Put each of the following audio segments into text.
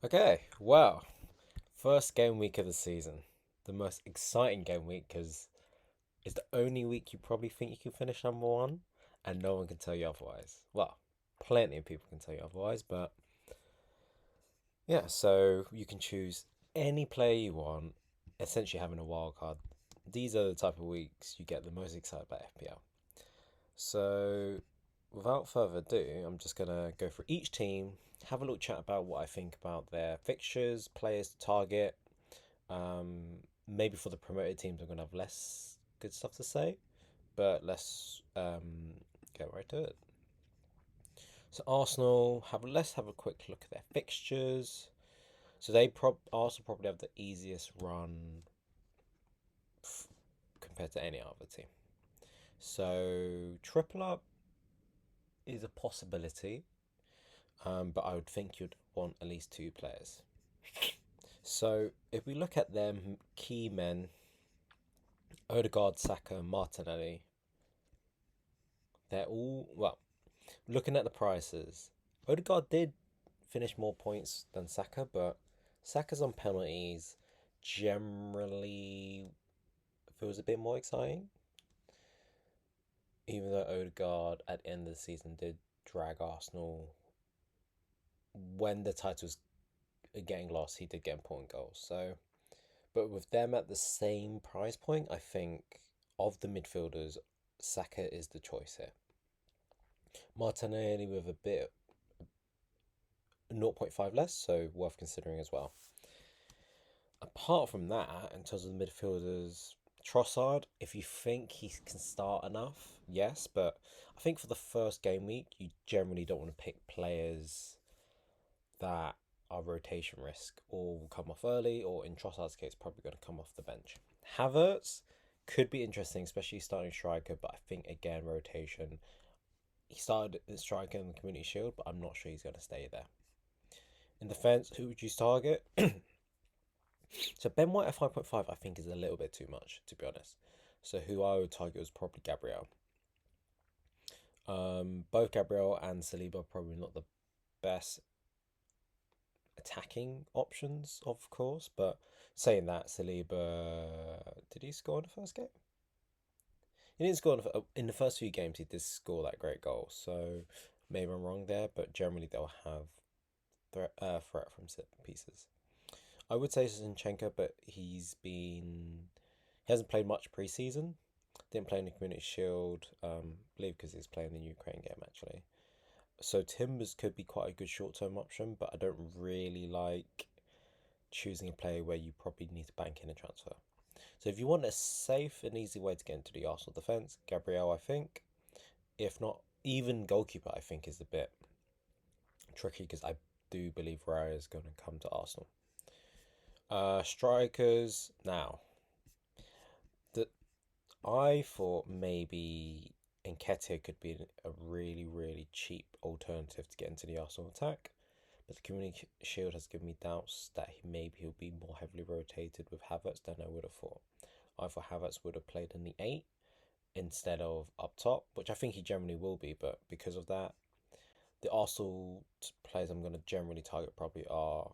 Okay, well, first game week of the season. The most exciting game week because it's the only week you probably think you can finish number one, and no one can tell you otherwise. Well, plenty of people can tell you otherwise, but yeah, so you can choose any player you want, essentially having a wild card. These are the type of weeks you get the most excited about FPL. So, without further ado, I'm just gonna go through each team, have a little chat about what I think about their fixtures, players to target. Maybe for the promoted teams, I'm gonna have less good stuff to say, but let's get right to it. So Arsenal let's have a quick look at their fixtures. So Arsenal probably have the easiest run compared to any other team. So triple up is a possibility, but I would think you'd want at least two players. So if we look at them key men, Odegaard, Saka, Martinelli, they're all well. Looking at the prices, Odegaard did finish more points than Saka, but Saka's on penalties generally feels a bit more exciting. Even though Odegaard at the end of the season did drag Arsenal when the titles are getting lost, he did get important goals. So, but with them at the same price point, I think of the midfielders, Saka is the choice here. Martinelli with a bit 0.5 less, so worth considering as well. Apart from that, in terms of the midfielders, Trossard, if you think he can start enough, yes, but I think for the first game week, you generally don't want to pick players that are rotation risk or will come off early, or in Trossard's case, probably going to come off the bench. Havertz could be interesting, especially starting striker, but I think again, rotation. He started as striker in the Community Shield, but I'm not sure he's going to stay there. In defence, who would you target? So Ben White at 5.5, I think is a little bit too much, to be honest. So who I would target was probably Gabriel. Both Gabriel and Saliba are probably not the best attacking options, of course. But saying that, Saliba, did he score in the first game? He didn't score in the first few games. He did score that great goal. So maybe I'm wrong there, but generally they'll have threat from set pieces. I would say Zinchenko, but he hasn't played much preseason. Didn't play in the Community Shield, I believe because he's playing the Ukraine game actually. So Timbers could be quite a good short term option, but I don't really like choosing a player where you probably need to bank in a transfer. So if you want a safe and easy way to get into the Arsenal defence, Gabriel, I think. If not, even goalkeeper, I think is a bit tricky because I do believe Raya is going to come to Arsenal. Strikers now. The I thought maybe Nketiah could be a really, really cheap alternative to get into the Arsenal attack, but the Community Shield has given me doubts that maybe he'll be more heavily rotated with Havertz than I would have thought. I thought Havertz would have played in the 8 instead of up top, which I think he generally will be, but because of that, the Arsenal players I'm going to generally target probably are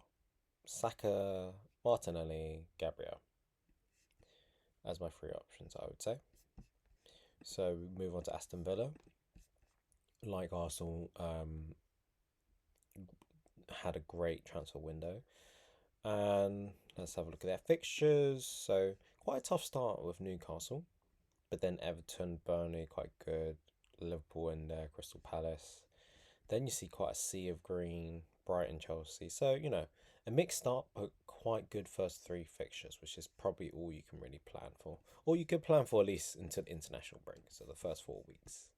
Saka, Martinelli, Gabriel as my three options, I would say. So we move on to Aston Villa. Like Arsenal, had a great transfer window. And let's have a look at their fixtures. So quite a tough start with Newcastle, but then Everton, Burnley, quite good. Liverpool in there, Crystal Palace. Then you see quite a sea of green, Brighton, Chelsea. So, a mixed start, but quite good first three fixtures, which is probably all you can really plan for. Or you could plan for at least until international break, so the first 4 weeks.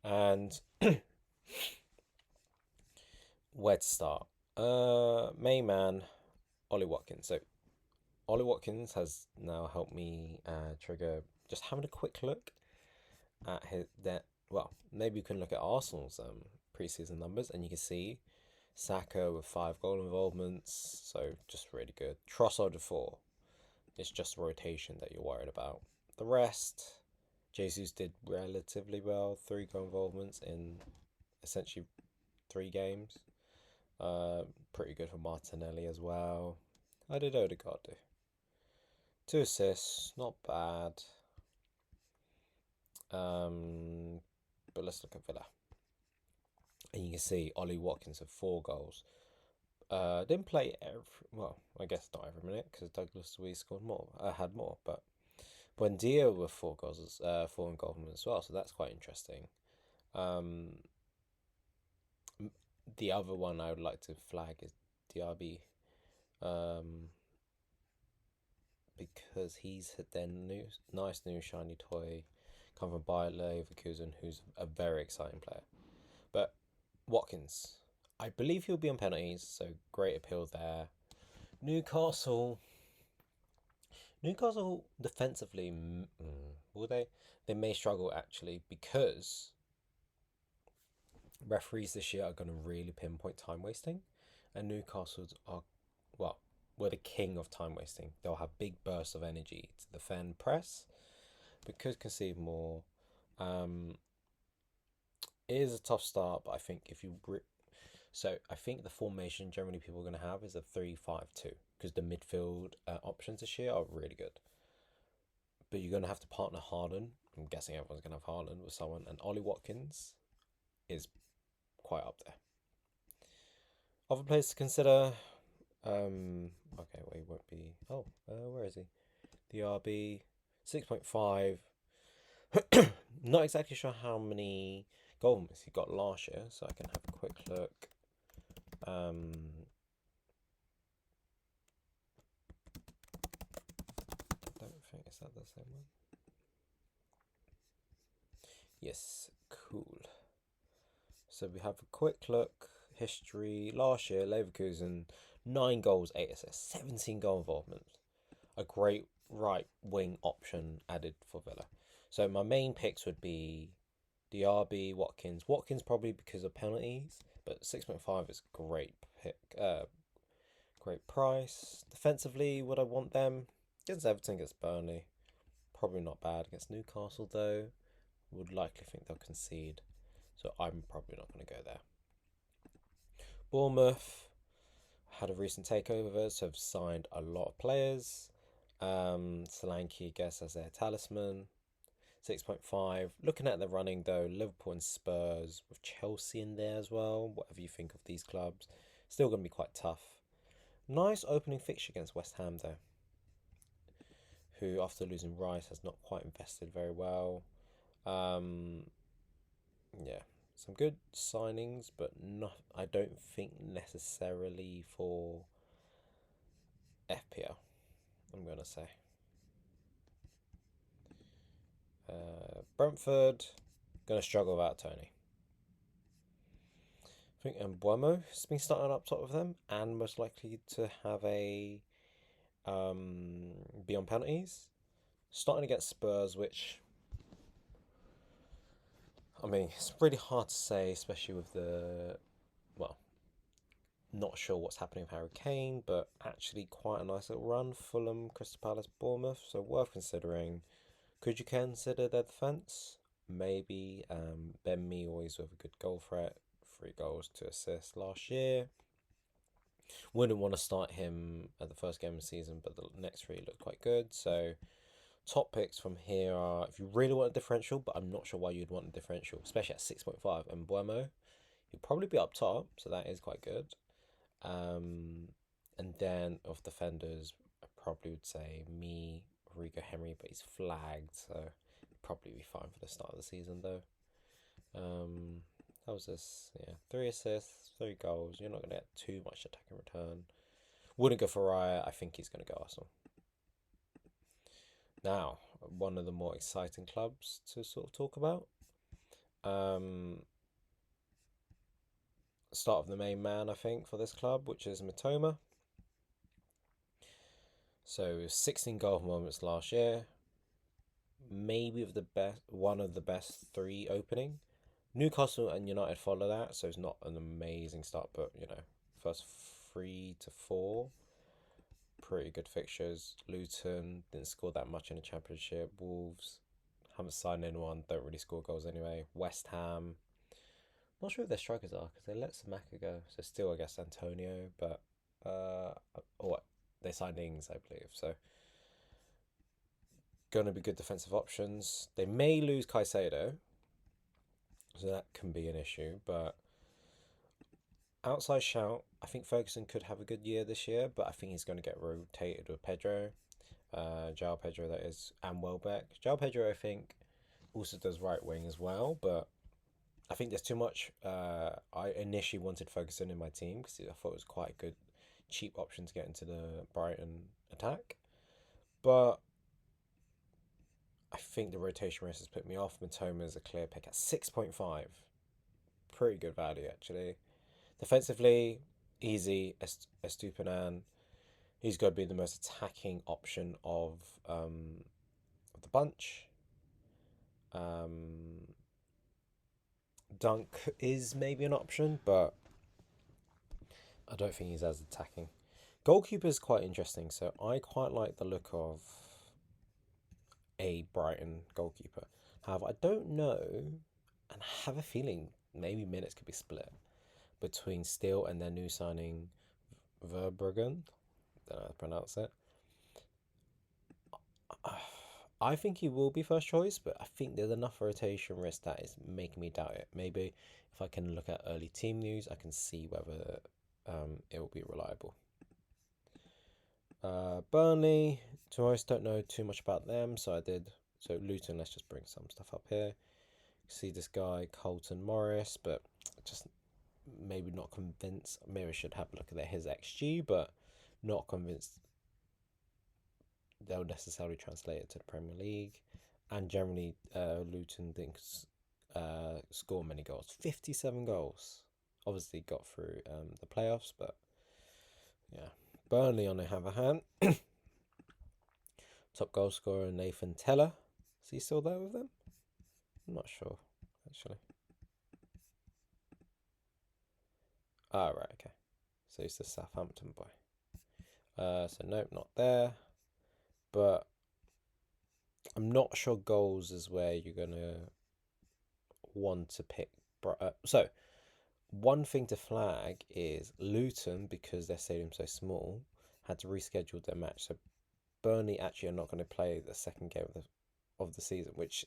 And where to start? Main man, Ollie Watkins. So Ollie Watkins has now helped me trigger just having a quick look at his that. Well, maybe you can look at Arsenal's preseason numbers, and you can see Saka with 5 goal involvements, so just really good. Trossard with 4. It's just rotation that you're worried about. The rest, Jesus did relatively well. 3 goal involvements in essentially 3 games. Pretty good for Martinelli as well. How did Odegaard do? 2 assists, not bad. But let's look at Villa. And you can see Ollie Watkins with 4 goals. Didn't play well, I guess not every minute because Douglas Luiz scored more. Had more, but Buendia with 4 goals, 4 involvement as well. So that's quite interesting. The other one I would like to flag is Diaby, because he's their nice new shiny toy, come from Bayer Leverkusen, who's a very exciting player. But Watkins, I believe he'll be on penalties, so great appeal there. Newcastle defensively, will they? They may struggle actually because referees this year are going to really pinpoint time wasting, and Newcastle's are, well, we're the king of time wasting. They'll have big bursts of energy to defend press, but could concede more. It is a tough start, but I think if you so I think the formation generally people are going to have is a 3-5-2 because the midfield options this year are really good. But you're going to have to partner Harden. I'm guessing everyone's going to have Harden with someone, and Ollie Watkins is quite up there. Other players to consider. Okay, well, he won't be. Oh, where is he? The RB 6.5. Not exactly sure how many goals he got last year, so I can have a quick look. I don't think, is that the same one? Yes, cool. So we have a quick look. History last year, Leverkusen 9 goals, 8 assists, 17 goal involvement. A great right wing option added for Villa. So my main picks would be Diaby, Watkins. Watkins probably because of penalties, but 6.5 is great pick. Great price. Defensively, would I want them? Against Everton, against Burnley. Probably not bad. Against Newcastle, though, would likely think they'll concede. So I'm probably not going to go there. Bournemouth had a recent takeover, so have signed a lot of players. Solanke, I guess, as their talisman. 6.5. Looking at the running, though, Liverpool and Spurs, with Chelsea in there as well. Whatever you think of these clubs. Still going to be quite tough. Nice opening fixture against West Ham, though, who, after losing Rice, has not quite invested very well. Yeah, some good signings, but not. I don't think necessarily for FPL. I'm gonna say Brentford gonna struggle without Tony. I think Mbuemo has been starting up top of them, and most likely to have a be on penalties. Starting against Spurs, which I mean, it's really hard to say, especially with well, not sure what's happening with Harry Kane, but actually quite a nice little run. Fulham, Crystal Palace, Bournemouth, so worth considering. Could you consider their defence? Maybe. Ben Mee always with a good goal threat. 3 goals, 2 assists last year. Wouldn't want to start him at the first game of the season, but the next 3 looked quite good. So top picks from here are, if you really want a differential, but I'm not sure why you'd want a differential, especially at 6.5, and Mbuemo, he'd probably be up top, so that is quite good. And then of defenders, I probably would say me, Rico Henry, but he's flagged, so probably be fine for the start of the season though. How was this? Yeah, 3 assists, 3 goals. You're not going to get too much attack in return. Wouldn't go for Raya. I think he's going to go Arsenal. Now, one of the more exciting clubs to sort of talk about. Start of the main man, I think, for this club, which is Mitoma. So 16 goal moments last year. Maybe one of the best 3 opening. Newcastle and United follow that, so it's not an amazing start, but first 3 to 4, pretty good fixtures. Luton didn't score that much in the Championship. Wolves haven't signed anyone, don't really score goals anyway. West Ham, Not sure if their strikers are because they let Samaka go. So still, I guess Antonio, but what they signed Ings, I believe. So going to be good defensive options. They may lose Caicedo, so that can be an issue. But outside shout, I think Ferguson could have a good year this year, but I think he's going to get rotated with Pedro, João Pedro that is, and Welbeck. João Pedro, I think, also does right wing as well, but I think there's too much. I initially wanted Ferguson in my team because I thought it was quite a good, cheap option to get into the Brighton attack. But I think the rotation race has put me off. Matoma is a clear pick at 6.5. Pretty good value, actually. Defensively, easy. Estupinan. He's got to be the most attacking option of the bunch. Dunk is maybe an option, but I don't think he's as attacking. Goalkeeper is quite interesting, so I quite like the look of a Brighton goalkeeper. However, I don't know, and I have a feeling maybe minutes could be split between Steele and their new signing Verbruggen. Don't know how to pronounce it. I think he will be first choice, but I think there's enough rotation risk that is making me doubt it. Maybe if I can look at early team news, I can see whether it will be reliable. Burnley, to be honest, don't know too much about them, so I did. So Luton, let's just bring some stuff up here. See this guy, Colton Morris, but just maybe not convinced. Maybe I should have a look at his XG, but not convinced they'll necessarily translate it to the Premier League. And generally, Luton didn't score many goals. 57 goals. Obviously got through the playoffs, but yeah. Burnley, on the other hand, top goal scorer Nathan Teller. Is he still there with them? I'm not sure, actually. Ah, right, okay. So he's the Southampton boy. So nope, not there. But I'm not sure goals is where you're gonna want to pick. So one thing to flag is Luton, because their stadium's so small, had to reschedule their match. So Burnley actually are not going to play the second game of the season, which,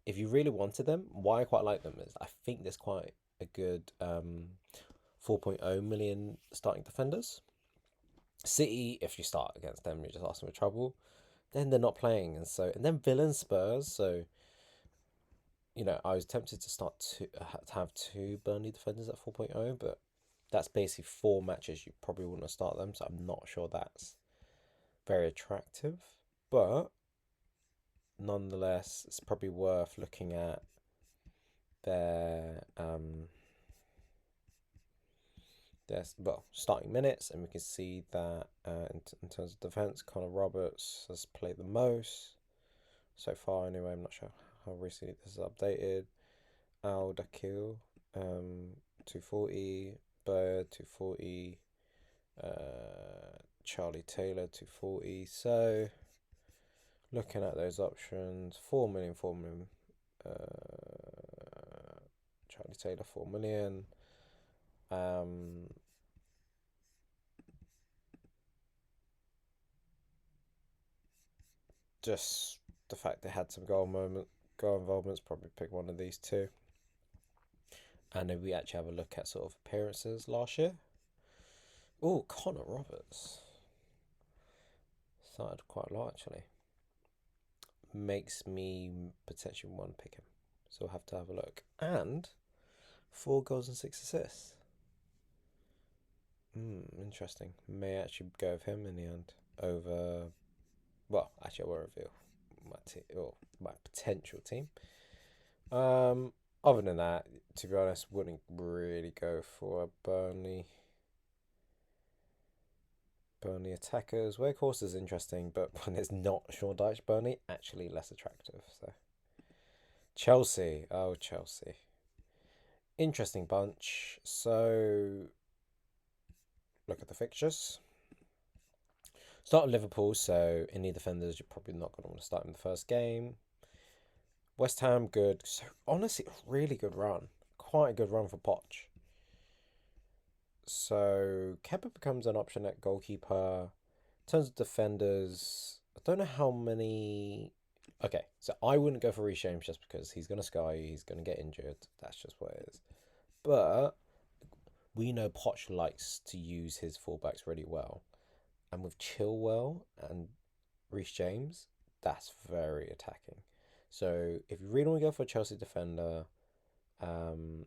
if you really wanted them, why I quite like them is I think there's quite a good 4.0 million starting defenders. City, if you start against them, you're just asking for trouble. Then they're not playing, and then Villa and Spurs. So, I was tempted to have two Burnley defenders at 4.0, but that's basically 4 matches. You probably wouldn't have started them, so I'm not sure that's very attractive. But nonetheless, it's probably worth looking at their starting minutes, and we can see that in terms of defense, Connor Roberts has played the most so far. Anyway, I'm not sure how recently this is updated. Al Dakil, 240, Bird 240, Charlie Taylor 240. So looking at those options, 4 million, 4 million. Charlie Taylor 4 million. Just the fact they had some goal involvements, probably pick one of these two. And if we actually have a look at sort of appearances last year. Oh, Connor Roberts started quite a lot actually. Makes me potentially want to pick him. So we'll have to have a look. And 4 goals and 6 assists. Interesting. May actually go with him in the end over. Well, actually, I won't reveal my potential team. Other than that, to be honest, wouldn't really go for a Burnley attackers. Workhorse is interesting, but when it's not Sean Dyche Burnley, actually less attractive. So Chelsea. Oh, Chelsea. Interesting bunch. So look at the fixtures. Start with Liverpool, so any defenders you're probably not going to want to start in the first game. West Ham, good. So honestly, a really good run. quite a good run for Poch. So Kepa becomes an option at goalkeeper. In terms of defenders, I don't know how many. Okay, so I wouldn't go for Reece James just because he's gonna sky you, he's gonna get injured. That's just what it is. But we know Poch likes to use his fullbacks really well, and with Chilwell and Reece James, that's very attacking. So if you really want to go for a Chelsea defender, um,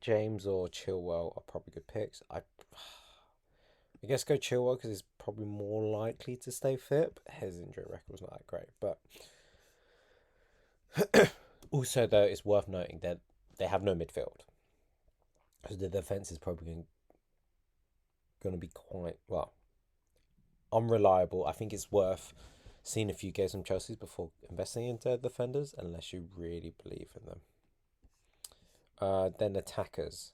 James or Chilwell are probably good picks. I guess go Chilwell because he's probably more likely to stay fit. But his injury record was not that great. But also, though, it's worth noting that they have no midfield. So the defense is probably going to be quite, well, unreliable. I think it's worth seeing a few games from Chelsea's before investing into defenders, unless you really believe in them. Then attackers.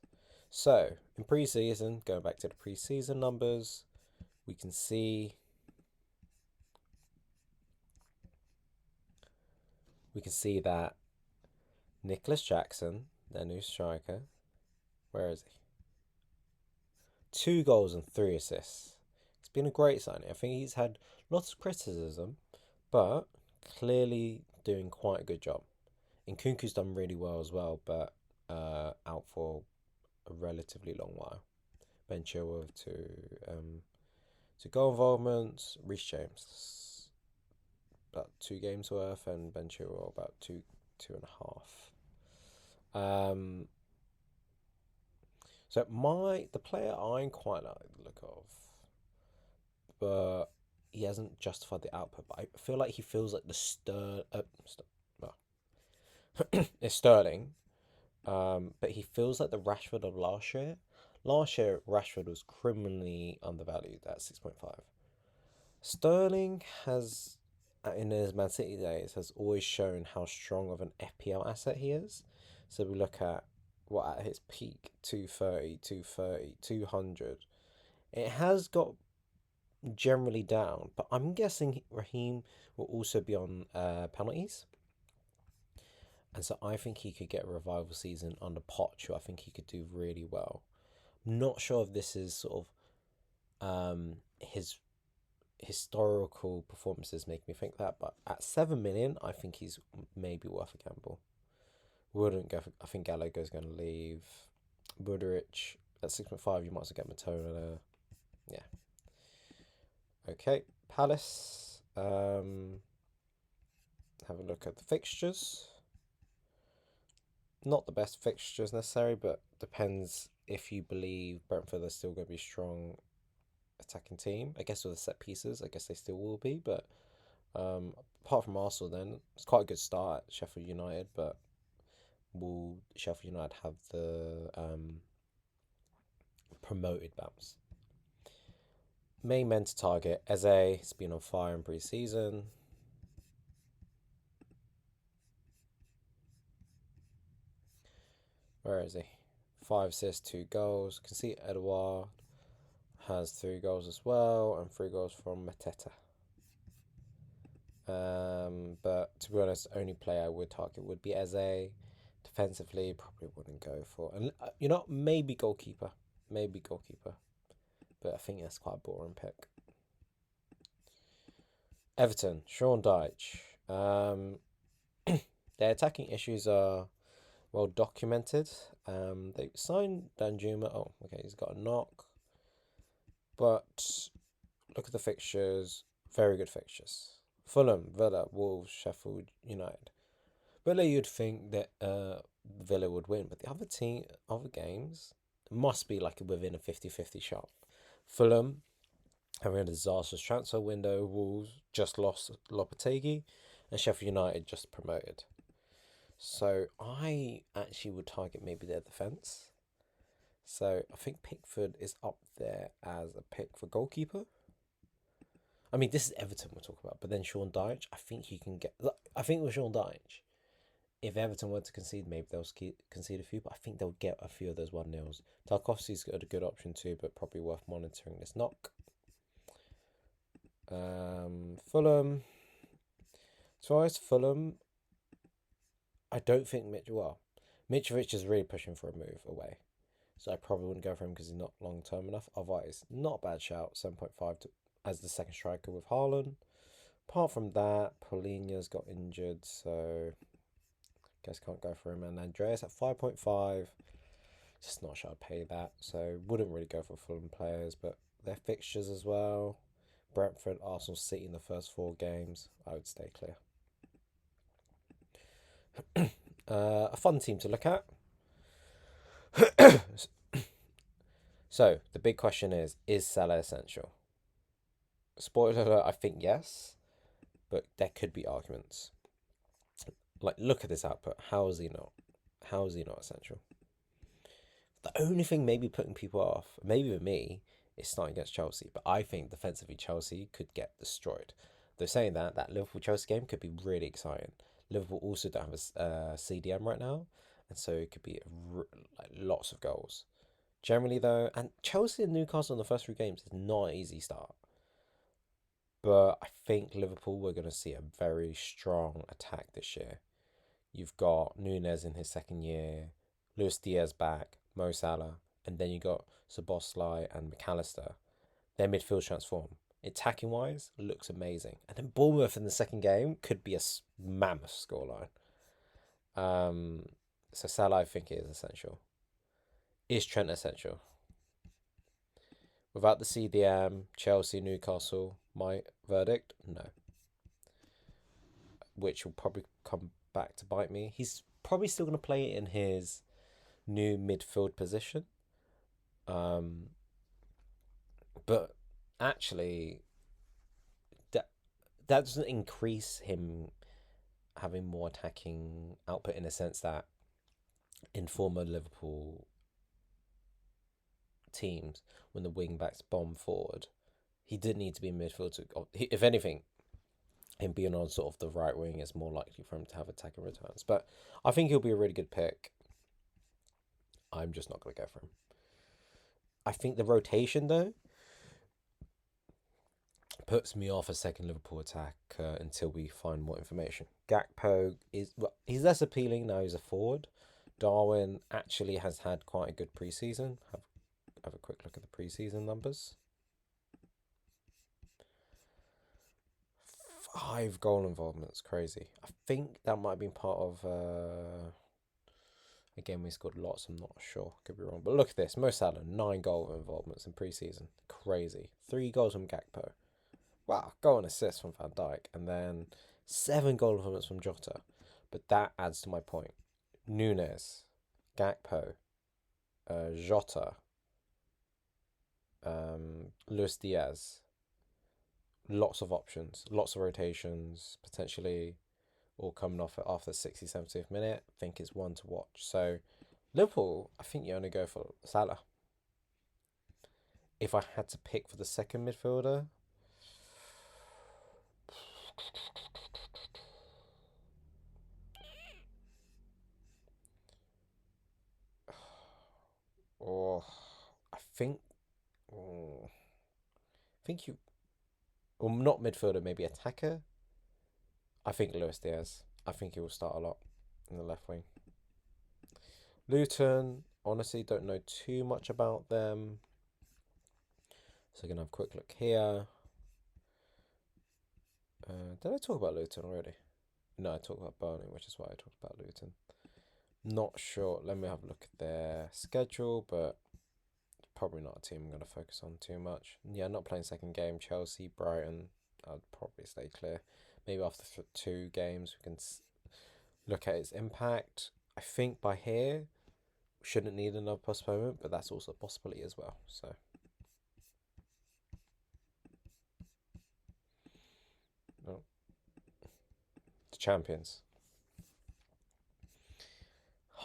So in pre-season, going back to the pre-season numbers, we can see that Nicholas Jackson, their new striker, where is he? 2 goals and 3 assists. It's been a great signing. I think he's had lots of criticism, but clearly doing quite a good job. Nkunku's done really well as well, but out for a relatively long while. Ben Chilwell to goal involvement. Reece James about 2 games worth, and Ben Chilwell about two and a half. So the player I quite like the look of, but he hasn't justified the output. But I feel like he feels like the it's Sterling, but he feels like the Rashford of last year. Last year, Rashford was criminally undervalued at 6.5. Sterling has, in his Man City days, has always shown how strong of an FPL asset he is. So we look at what at his peak, 230, 230, 200. It has got generally down, but I'm guessing Raheem will also be on penalties. And so I think he could get a revival season under Poch, who I think he could do really well. I'm not sure if this is sort of his historical performances make me think that, but at 7 million, I think he's maybe worth a gamble. Wouldn't go for, I think Gallagher's going to leave. Budrich at 6.5, you might as well get Matona there. Yeah. Okay, Palace. Have a look at the fixtures. Not the best fixtures necessarily, but depends if you believe Brentford are still going to be a strong attacking team. I guess with the set pieces, I guess they still will be. But apart from Arsenal, then it's quite a good start at Sheffield United. But will Sheffield United have the promoted bounce? Main men to target. Eze has been on fire in pre-season. Where is he? 5 assists, 2 goals. You can see Edouard has 3 goals as well, and 3 goals from Mateta. But to be honest, the only player I would target would be Eze. Defensively, probably wouldn't go for. And maybe goalkeeper. But I think that's quite a boring pick. Everton, Sean Dyche. Their attacking issues are well documented. They signed Danjuma. Oh, okay, he's got a knock. But look at the fixtures. Very good fixtures. Fulham, Villa, Wolves, Sheffield United. Villa, you'd think that Villa would win, but the other games must be like within a 50-50 shot. Fulham having a disastrous transfer window. Wolves just lost Lopetegui, and Sheffield United just promoted. So I actually would target maybe their defence. So I think Pickford is up there as a pick for goalkeeper. I mean, this is Everton we're talking about, but then Sean Dyche, I think you can get. I think with Sean Dyche, if Everton were to concede, maybe they'll concede a few, but I think they'll get a few of those 1-0s. Tarkovsky's got a good option too, but probably worth monitoring this knock. Fulham. As far as Fulham, I don't think Mitrovic is really pushing for a move away. So I probably wouldn't go for him because he's not long term enough. Otherwise, not a bad shout. 7.5 as the second striker with Haaland. Apart from that, Polina's got injured, so guess can't go for him. And Andreas at 5.5. Just not sure I'd pay that. So wouldn't really go for Fulham players, but their fixtures as well. Brentford, Arsenal, City in the first 4 games. I would stay clear. A fun team to look at. So the big question is Salah essential? Spoiler alert, I think yes, but there could be arguments. Like, look at this output. How is he not? How is he not essential? The only thing maybe putting people off, maybe with me, is starting against Chelsea. But I think defensively Chelsea could get destroyed. They're saying that Liverpool Chelsea game could be really exciting. Liverpool also don't have a CDM right now, and so it could be like lots of goals. Generally though, and Chelsea and Newcastle in the first 3 games is not an easy start. But I think Liverpool, we're going to see a very strong attack this year. You've got Nunez in his second year, Luis Diaz back, Mo Salah, and then you got Szoboszlai and McAllister. Their midfield transform. Attacking wise, looks amazing. And then Bournemouth in the second game could be a mammoth scoreline. So Salah, I think, is essential. Is Trent essential? Without the CDM, Chelsea, Newcastle, my verdict, no. Which will probably come back to bite me. He's probably still going to play in his new midfield position. But actually, that doesn't increase him having more attacking output, in a sense that in former Liverpool teams, when the wing backs bomb forward, he did need to be in midfield if anything, him being on sort of the right wing is more likely for him to have attacking returns. But I think he'll be a really good pick. I'm just not going to go for him. I think the rotation, though, puts me off a second Liverpool attack until we find more information. Gakpo he's less appealing now. He's a forward. Darwin actually has had quite a good preseason. Have a quick look at the preseason numbers. 5 goal involvements, crazy. I think that might have been part of. Again, we scored lots. I'm not sure. Could be wrong. But look at this. Mo Salah, 9 goal involvements in preseason. Crazy. 3 goals from Gakpo. Wow. Goal and assist from Van Dijk. And then 7 goal involvements from Jota. But that adds to my point. Nunez, Gakpo, Jota, Luis Diaz. Lots of options. Lots of rotations. Potentially all coming off it after the 60th, 70th minute. I think it's one to watch. So, Liverpool, I think you only go for Salah. If I had to pick for the second midfielder, or I think, you, or not midfielder, maybe attacker. I think Luis Diaz. I think he will start a lot in the left wing. Luton, honestly, don't know too much about them. So we're going to have a quick look here. Did I talk about Luton already? No, I talked about Burnley, which is why I talked about Luton. Not sure. Let me have a look at their schedule, but probably not a team I'm going to focus on too much. Yeah, not playing second game. Chelsea, Brighton, I'd probably stay clear. Maybe after 2 games we can look at its impact. I think by here we shouldn't need another postponement, but that's also a possibility as well. So the champions.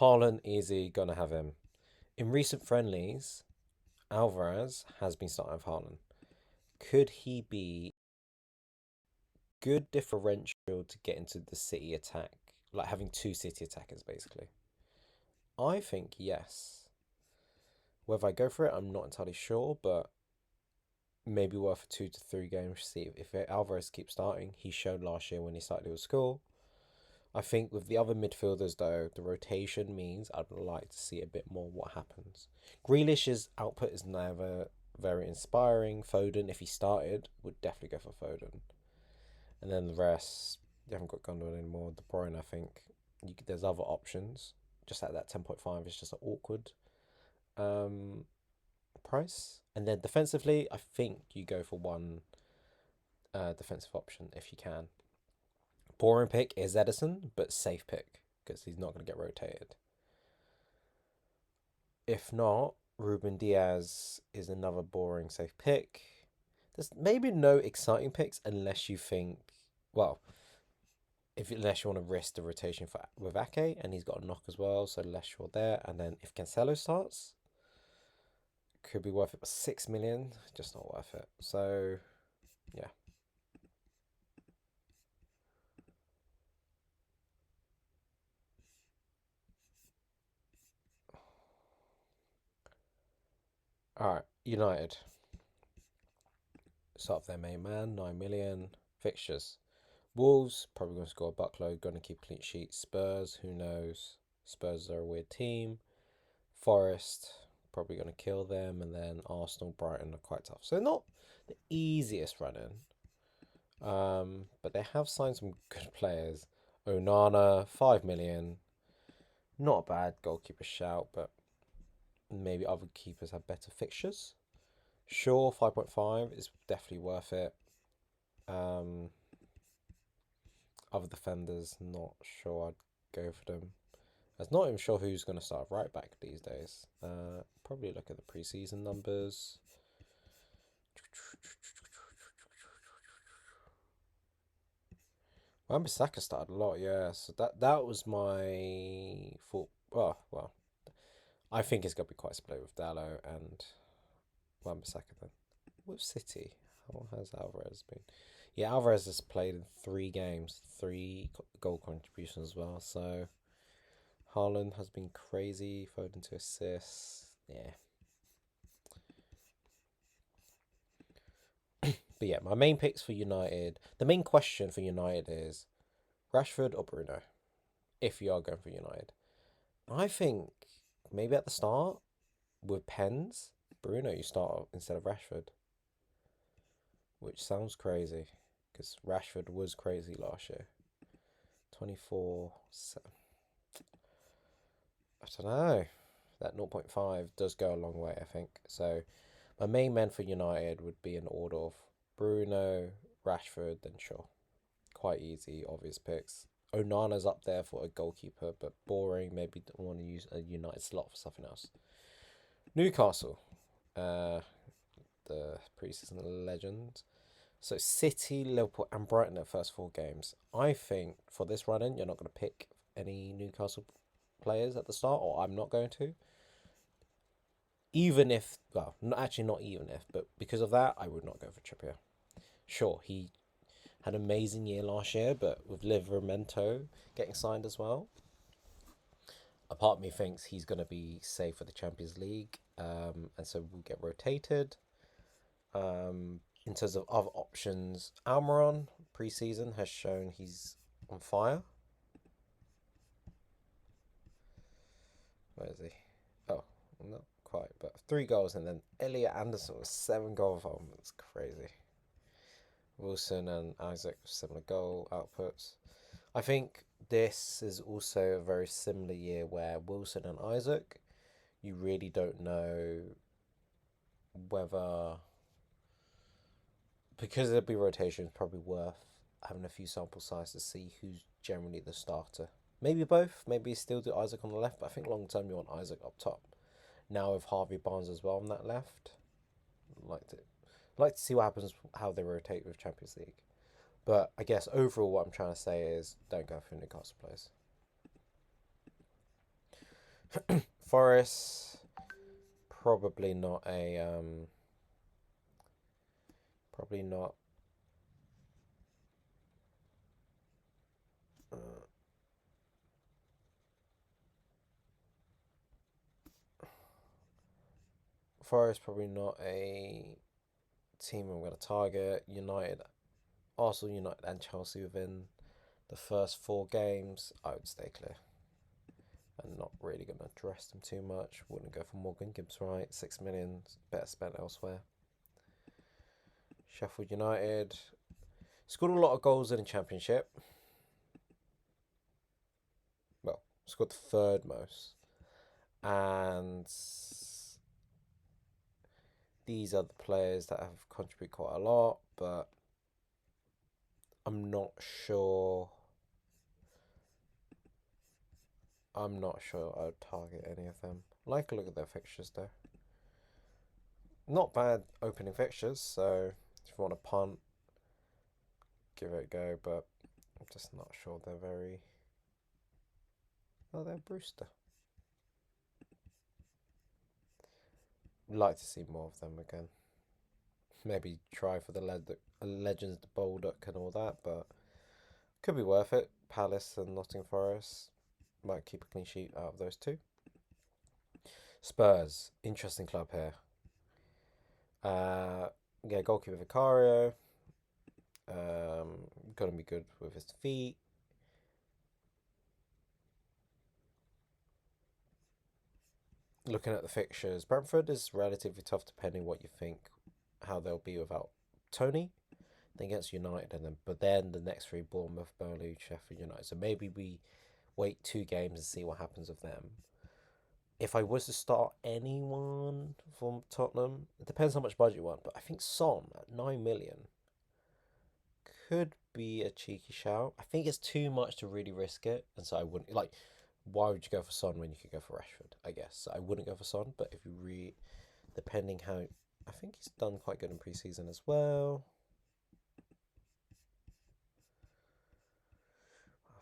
Haaland, easy, gonna have him. In recent friendlies, Alvarez has been starting with Haaland. Could he be good differential to get into the City attack? Like having 2 City attackers, basically. I think yes. Whether I go for it, I'm not entirely sure, but maybe worth 2 to 3 games to see if Alvarez keeps starting. He showed last year when he started, he would score. I think with the other midfielders, though, the rotation means I'd like to see a bit more what happens. Grealish's output is never very inspiring. Foden, if he started, would definitely go for Foden. And then the rest, you haven't got Gundogan anymore. De Bruyne, I think there's other options. Just at that 10.5 is just an awkward um, price. And then defensively, I think you go for one defensive option if you can. Boring pick is Edison, but safe pick because he's not going to get rotated. If not, Ruben Diaz is another boring safe pick. There's maybe no exciting picks unless you think, well, unless you want to risk the rotation for with Ake, and he's got a knock as well, so less you're there. And then if Cancelo starts, could be worth it, but 6 million, just not worth it. So yeah. All right, United. Start off their main man, 9 million fixtures. Wolves probably going to score a buckload, going to keep clean sheets. Spurs, who knows? Spurs are a weird team. Forest probably going to kill them, and then Arsenal, Brighton are quite tough. So not the easiest run in, but they have signed some good players. Onana, 5 million, not a bad goalkeeper shout, but maybe other keepers have better fixtures. Sure, 5.5 is definitely worth it. Um, Other defenders, not sure I'd go for them. I'm not even sure who's going to start right back these days. Probably look at the preseason numbers. Saka started a lot, yeah. So that was my thought. Well, I think it's going to be quite split with Dallo and Saka then. With City, how has Alvarez been? Yeah, Alvarez has played in 3 games, 3 goal contributions as well. So Haaland has been crazy, Foden to assists. Yeah. But yeah, my main picks for United. The main question for United is Rashford or Bruno, if you are going for United. I think maybe at the start with pens, Bruno you start instead of Rashford, which sounds crazy because Rashford was crazy last year. 24. I don't know. That 0.5 does go a long way, I think. So my main men for United would be in order of Bruno, Rashford, then Shaw. Quite easy, obvious picks. Onana's up there for a goalkeeper, but boring. Maybe don't want to use a United slot for something else. Newcastle, the preseason legend. So City, Liverpool, and Brighton at first 4 games. I think for this run-in, you're not going to pick any Newcastle players at the start, or I'm not going to. Even if, well, actually not even if, but because of that, I would not go for Trippier. Sure, he had an amazing year last year, but with Livramento getting signed as well, a part of me thinks he's going to be safe for the Champions League, and so we'll get rotated. In terms of other options, Almiron preseason has shown he's on fire. Where is he? Oh, not quite, but 3 goals, and then Elliot Anderson with 7 goals. Oh, that's crazy. Wilson and Isaac with similar goal outputs. I think this is also a very similar year where Wilson and Isaac, you really don't know whether, because there'll be rotations, probably worth having a few sample sizes to see who's generally the starter. Maybe both. Maybe still do Isaac on the left, but I think long term you want Isaac up top. Now with Harvey Barnes as well on that left, like to see what happens, how they rotate with Champions League. But I guess overall, what I'm trying to say is don't go for Newcastle players. Forest, probably not a probably not. Uh, Forest probably not a team I'm going to target. United, Arsenal, United, and Chelsea within the first 4 games, I would stay clear. And not really going to address them too much. Wouldn't go for Morgan Gibbs White. 6 million, better spent elsewhere. Sheffield United scored a lot of goals in the Championship. Well, scored the third most. And these are the players that have contributed quite a lot, but I'm not sure. I would target any of them. Like a look at their fixtures though. Not bad opening fixtures, so if you want to punt, give it a go, but I'm just not sure they're very. Oh, they're Brewster. Like to see more of them again. Maybe try for the Legends, the Baldock and all that, but could be worth it. Palace and Nottingham Forest might keep a clean sheet out of those two. Spurs, interesting club here. Yeah, goalkeeper Vicario. Gonna be good with his feet. Looking at the fixtures, Brentford is relatively tough depending what you think how they'll be without Tony. Then against United, but then the next 3: Bournemouth, Burnley, Sheffield United. So maybe we wait 2 games and see what happens with them. If I was to start anyone from Tottenham, it depends how much budget you want, but I think Son at 9 million could be a cheeky shout. I think it's too much to really risk it, and so I wouldn't like. Why would you go for Son when you could go for Rashford? I guess so I wouldn't go for Son, but if you depending how, I think he's done quite good in pre-season as well.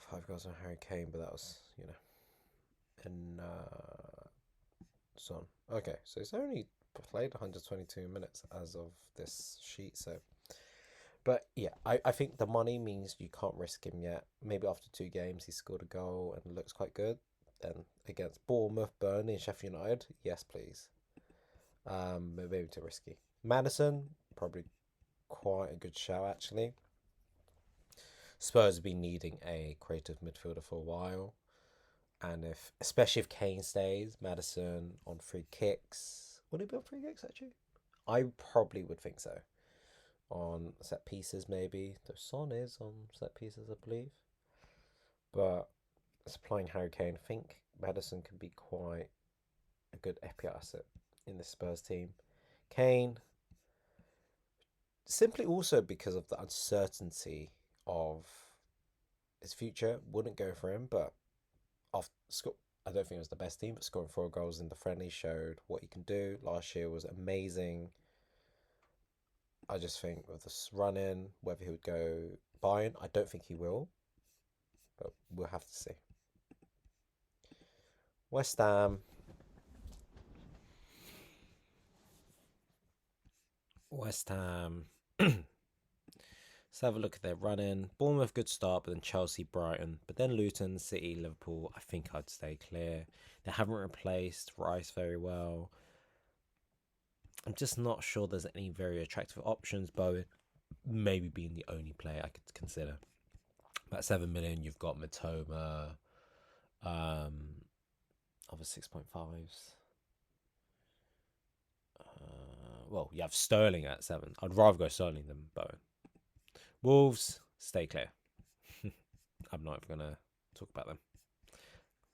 5 goals on Harry Kane, but that was and Son. Okay, so he's only played 122 minutes as of this sheet, so. But yeah, I think the money means you can't risk him yet. Maybe after 2 games he scored a goal and looks quite good. Then against Bournemouth, Burnley, and Sheffield United, yes please. Maybe too risky. Madison, probably quite a good shout actually. Spurs have been needing a creative midfielder for a while, and especially if Kane stays, Madison on free kicks. Would it be on free kicks actually? I probably would think so. On set pieces, maybe. Though Son is on set pieces, I believe. But supplying Harry Kane, I think Madison can be quite a good FPL asset in the Spurs team. Kane, simply also because of the uncertainty of his future, wouldn't go for him. But I don't think it was the best team, but scoring 4 goals in the friendly showed what he can do. Last year was amazing. I just think with this run in, whether he would go Bayern, I don't think he will, but we'll have to see. West Ham. West Ham. Let's have a look at their run in. Bournemouth, good start, but then Chelsea, Brighton, but then Luton, City, Liverpool. I think I'd stay clear. They haven't replaced Rice very well. I'm just not sure there's any very attractive options. Bowen maybe being the only player I could consider. About 7 million, you've got Matoma, other 6.5s. Well, you have Sterling at 7. I'd rather go Sterling than Bowen. Wolves, stay clear. I'm not even going to talk about them.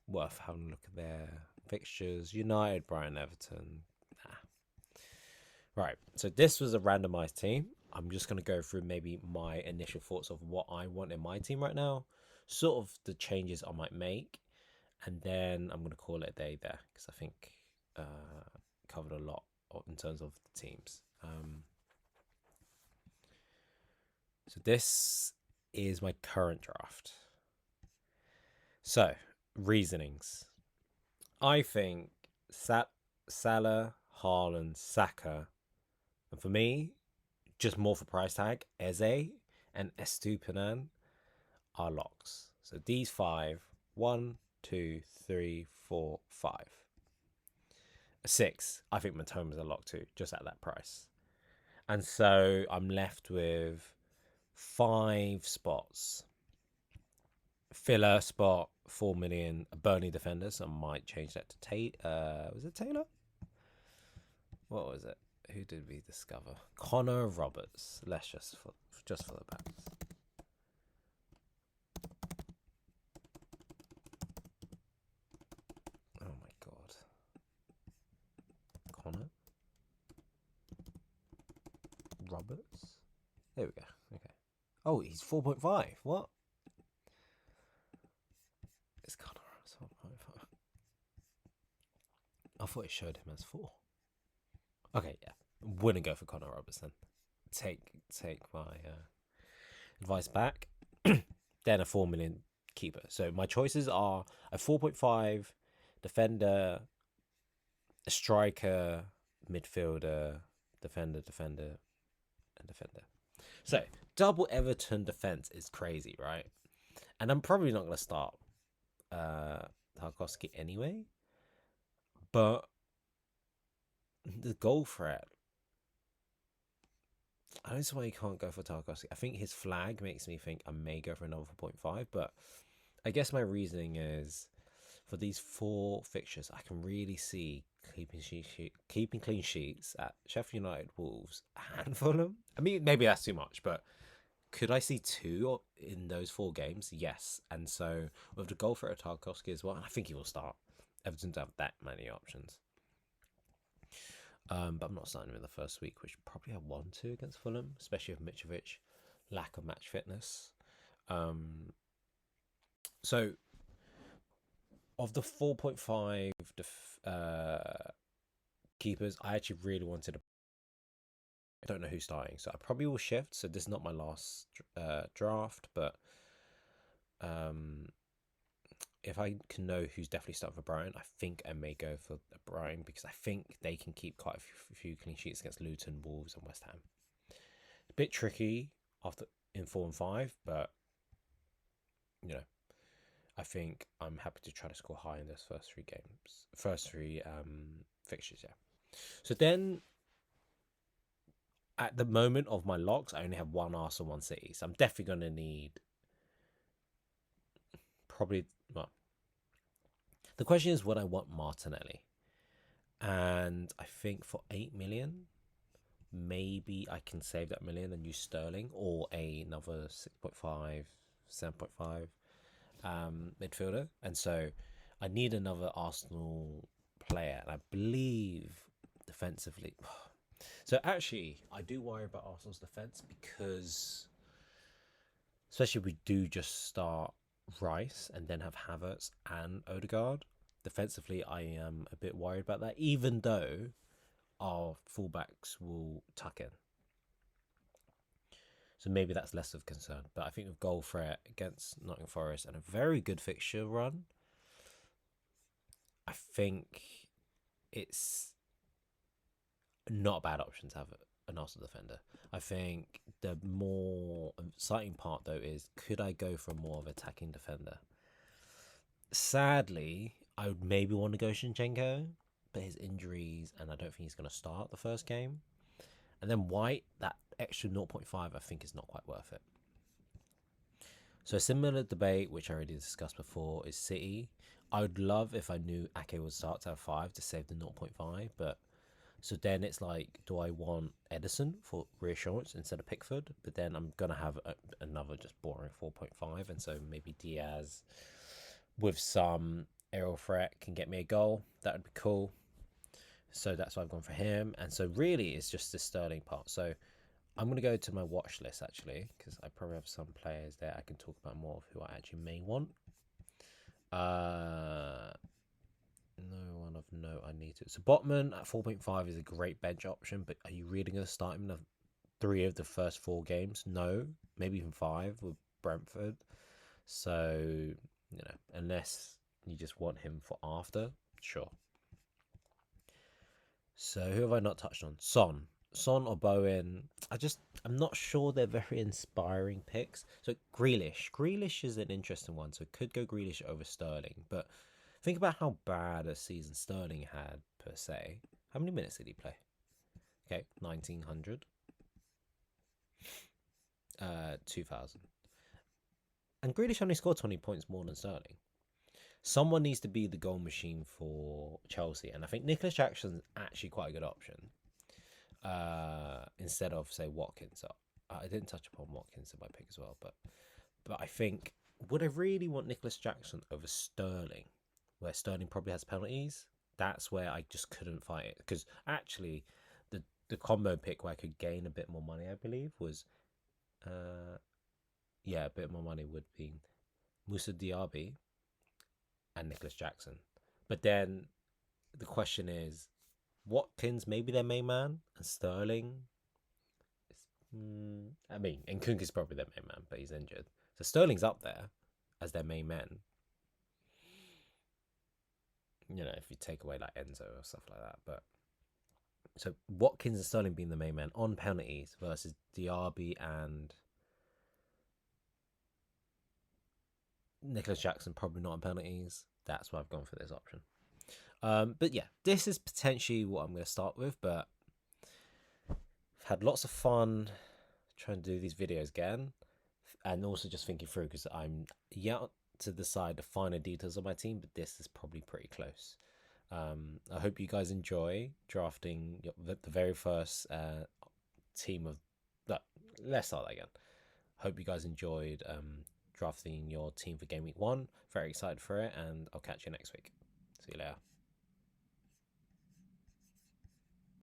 Worth having a look at their fixtures. United, Brighton, Everton. Right, so this was a randomized team. I'm just going to go through maybe my initial thoughts of what I want in my team right now, sort of the changes I might make, and then I'm going to call it a day there because I think covered a lot in terms of the teams. So this is my current draft. So, reasonings. I think Salah, Haaland, Saka, and for me, just more for price tag, Eze and Estupinan are locks. So these 5, 1, 2, 3, 4, 5. 6, I think Matoma's a lock too, just at that price. And so I'm left with 5 spots. Filler spot, 4 million. A Burnley defender, so I might change that to Tate. Was it Taylor? What was it? Who did we discover? Connor Roberts. Let's just for the backs. Oh my god. Connor Roberts. There we go. Okay. Oh, he's 4.5. What? It's Connor Roberts 4.5. I thought it showed him as 4. Okay, yeah. Wouldn't go for Connor Roberts then. Take my advice back. Then a 4 million keeper. So my choices are a 4.5 defender, a striker, midfielder, defender, and defender. So double Everton defense is crazy, right? And I'm probably not going to start Tarkowski anyway. But the goal threat, I don't see why you can't go for Tarkowski. I think his flag makes me think I may go for another 4.5, but I guess my reasoning is for these 4 fixtures, I can really see keeping clean sheets at Sheffield United, Wolves, and Fulham. I mean, maybe that's too much, but could I see 2 in those 4 games? Yes. And so with the goal threat of Tarkowski as well, I think he will start. Everton don't have that many options. But I'm not starting him in the first week, which probably I want to against Fulham, especially with Mitrovic lack of match fitness. So of the 4.5 keepers, I actually really wanted I don't know who's starting, so I probably will shift. So this is not my last draft, but if I can know who's definitely starting for Brighton, I think I may go for Brighton because I think they can keep quite a few clean sheets against Luton, Wolves, and West Ham. A bit tricky in 4 and 5, but I think I'm happy to try to score high in those first 3 fixtures. Yeah. So then, at the moment of my locks, I only have 1 Arsenal, 1 City, so I'm definitely going to need the question is would I want Martinelli, and I think for 8 million maybe I can save that million and use Sterling or another 6.5 7.5 midfielder, and so I need another Arsenal player, and I believe defensively. So actually I do worry about Arsenal's defense because especially if we do just start Rice and then have Havertz and Odegaard. Defensively, I am a bit worried about that, even though our fullbacks will tuck in. So maybe that's less of concern. But I think with goal threat against Nottingham Forest and a very good fixture run, I think it's not a bad option to have an Arsenal defender. I think the more exciting part, though, is could I go for more of an attacking defender? Sadly, I would maybe want to go Zinchenko, but his injuries, and I don't think he's going to start the first game. And then White, that extra 0.5, I think is not quite worth it. So a similar debate, which I already discussed before, is City. I would love if I knew Ake would start to have 5 to save the 0.5, but so then it's like, do I want Edison for reassurance instead of Pickford? But then I'm going to have another just boring 4.5, and so maybe Diaz with some aerial threat can get me a goal. That would be cool. So that's why I've gone for him. And so really it's just the Sterling part. So I'm going to go to my watch list actually, because I probably have some players there I can talk about more of who I actually may want. No one of note I need to. So Botman at 4.5 is a great bench option, but are you really going to start him in 3 of the first 4 games? No, maybe even 5 with Brentford. So, unless you just want him for after, sure. So who have I not touched on? Son or Bowen. I'm not sure they're very inspiring picks. So Grealish is an interesting one. So it could go Grealish over Sterling, but think about how bad a season Sterling had per se. How many minutes did he play? Okay, 1900. 2000. And Grealish only scored 20 points more than Sterling. Someone needs to be the goal machine for Chelsea, and I think Nicholas Jackson's actually quite a good option instead of, say, Watkins. So I didn't touch upon Watkins in my pick as well, but I think, would I really want Nicholas Jackson over Sterling, where Sterling probably has penalties? That's where I just couldn't fight it, because actually the combo pick where I could gain a bit more money, I believe, was a bit more money would be Musa Diaby and Nicholas Jackson. But then the question is, Watkins maybe their main man, and Sterling. I mean, and Kunku's probably their main man, but he's injured. So Sterling's up there as their main man. You know, if you take away like Enzo or stuff like that. But so Watkins and Sterling being the main man on penalties versus Diaby and Nicholas Jackson probably not on penalties. That's why I've gone for this option. But yeah, this is potentially what I'm going to start with. But I've had lots of fun trying to do these videos again, and also just thinking through, because I'm yet to decide the finer details of my team, but this is probably pretty close. I hope you guys enjoy drafting the very first team of that. Let's start that again. Hope you guys enjoyed drafting your team for game week 1. Very excited for it, and I'll catch you next week. See you later.